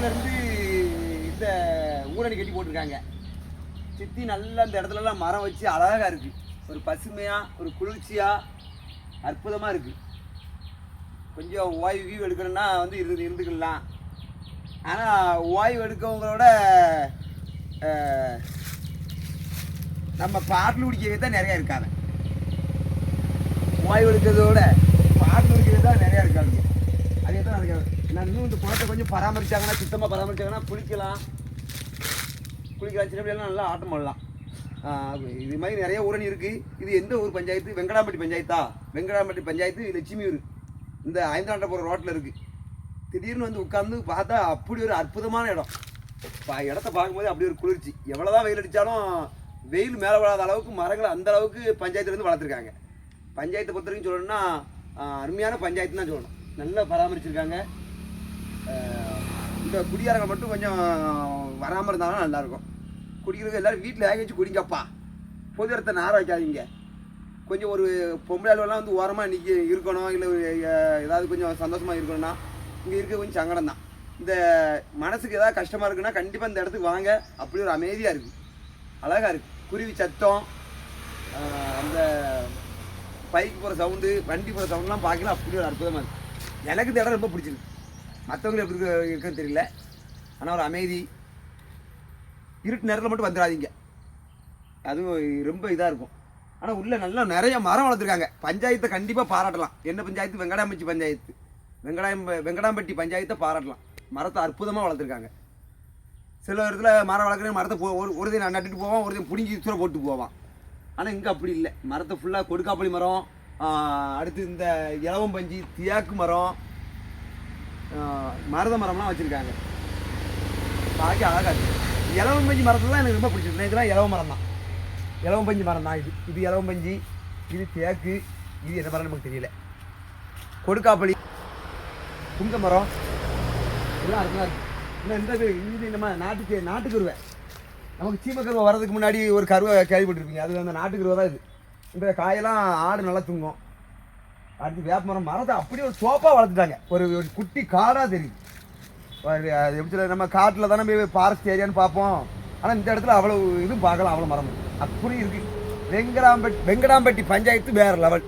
இருந்து இந்த ஊரணி கட்டி போட்டிருக்காங்க. சுற்றி நல்லா அந்த இடத்துலலாம் மரம் வச்சு அழகாக இருக்குது. ஒரு பசுமையாக ஒரு குளிர்ச்சியாக அற்புதமாக இருக்குது. கொஞ்சம் ஓய்வு எடுக்கணும்னா வந்து இருந்துக்கலாம். ஆனால் ஓய்வு எடுக்கவங்களோட நம்ம பாட்டில் குடிக்கவே தான் நிறையா இருக்காங்க. ஓய்வு எடுக்கிறதோட பாட்டில் குடிக்கவே தான் நிறையா இருக்காங்க. அதே தான் நினைக்கிறேன். நான் இன்னும் இந்த குளத்தை கொஞ்சம் பராமரித்தாங்கன்னா, சுத்தமாக பராமரித்தாங்கன்னா குளிக்கலாம். சின்ன பிள்ளைலாம் நல்லா ஆட்டம் பண்ணலாம். இது மாதிரி நிறைய ஊரணி இருக்குது. இது எந்த ஊர் பஞ்சாயத்து? வெங்கடாம்பட்டி பஞ்சாயத்தா? வெங்கடாம்பட்டி பஞ்சாயத்து லட்சுமியூர். இந்த ஐந்தாண்ட போகிற ரோட்டில் இருக்குது. திடீர்னு வந்து உட்காந்து பார்த்தா அப்படி ஒரு அற்புதமான இடம். இடத்த பார்க்கும்போது அப்படி ஒரு குளிர்ச்சி. எவ்வளோதான் வெயில் அடித்தாலும் வெயில் மேலே விழாத அளவுக்கு மரங்களை அந்த அளவுக்கு பஞ்சாயத்துலேருந்து வளர்த்துருக்காங்க. பஞ்சாயத்தை பொறுத்த வரைக்கும் சொல்லணும்னா அருமையான பஞ்சாயத்து தான் சொல்லணும். நல்லா பராமரிச்சிருக்காங்க. இந்த குடியாரங்க மட்டும் கொஞ்சம் வராமல் இருந்தாலும் நல்லாயிருக்கும். குடிக்கிறது எல்லோரும் வீட்டில் வேக வச்சு குடிங்கப்பா. பொது இடத்த நார வைக்காதீங்க. கொஞ்சம் ஒரு பொம்பளைலாம் வந்து ஓரமாக இன்றைக்கி இருக்கணும், இல்லை ஏதாவது கொஞ்சம் சந்தோஷமாக இருக்கணும்னா இங்கே இருக்க கொஞ்சம் சங்கடம் தான். இந்த மனசுக்கு ஏதாவது கஷ்டமாக இருக்குன்னா கண்டிப்பாக இந்த இடத்துக்கு வாங்க. அப்படி ஒரு அமைதியாக இருக்குது, அழகாக இருக்குது. குருவி சத்தம், அந்த பைக்கு போகிற சவுண்டு, வண்டி போகிற சவுண்ட்லாம் பார்க்கலாம். அப்படி ஒரு அற்புதமாக இருக்குது. எனக்கு இந்த இடம் ரொம்ப பிடிச்சிருக்கு. மற்றவங்களுக்கு எப்படி இருக்குன்னு தெரியல. ஆனால் ஒரு அமைதி. இருட்டு நேரத்தில் மட்டும் வந்துடாதீங்க, அதுவும் ரொம்ப இதாக இருக்கும். ஆனால் உள்ளே நல்லா நிறைய மரம் வளர்த்துருக்காங்க. பஞ்சாயத்தை கண்டிப்பாக பாராட்டலாம். என்ன பஞ்சாயத்து? வெங்கடாம்பட்டி பஞ்சாயத்து. வெங்கடாம்பட்டி பஞ்சாயத்தை பாராட்டலாம். மரத்தை அற்புதமாக வளர்த்துருக்காங்க. சில இடத்துல மரம் வளர்க்குற மரத்தை ஒரு தினம் நட்டுட்டு போவான், ஒரு தினம் பிடிங்கி தூர போட்டு போவான். ஆனால் இங்கே அப்படி இல்லை. மரத்தை ஃபுல்லாக கொடுக்காப்பள்ளி மரம், அடுத்து இந்த இலவம்பஞ்சி, தியாக்கு மரம், மருத மரம்லாம் வச்சுருக்காங்க. பார்க்க அழகாக இருக்குது. இலவம்பஞ்சி மரத்துலாம் எனக்கு ரொம்ப பிடிச்சிருக்கு. இதெல்லாம் இலவ மரம் தான், இலவம்பஞ்சி மரம் தான். இது இலவம்பஞ்சி, இது தேக்கு, இது என்ன மரம் நமக்கு தெரியல. கொடுக்காப்பள்ளி, புங்க மரம் எல்லாம் அருமையாக இருக்குது. இன்னும் இது நம்ம நாட்டுக்கருவை. நமக்கு சீமக்கருவை வர்றதுக்கு முன்னாடி ஒரு கருவை கேள்விப்பட்டிருப்பீங்க. அது அந்த நாட்டுக்கருவை தான் இது. இந்த காயெல்லாம் ஆடு நல்லா தூங்கும். அடுத்து வேப்ப மரம். மரத்தை அப்படியே ஒரு சோப்பாக வளர்த்துட்டாங்க. ஒரு குட்டி காடாக தெரியுது. அது எப்படி சொல்ல, நம்ம காட்டில் தானே போய் ஃபாரஸ்ட் ஏரியான்னு பார்ப்போம். ஆனால் இந்த இடத்துல அவ்வளோ இதுவும் பார்க்கலாம், அவ்வளோ மரம் அப்படி இருக்குது. வெங்கடாம்பட்டி பஞ்சாயத்து வேறு லெவல்.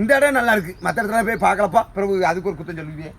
இந்த இடம் நல்லா இருக்குது. மற்ற இடத்துல போய் பார்க்கலப்பா, பிறகு அதுக்கு ஒரு குத்தம் சொல்லுவீங்க.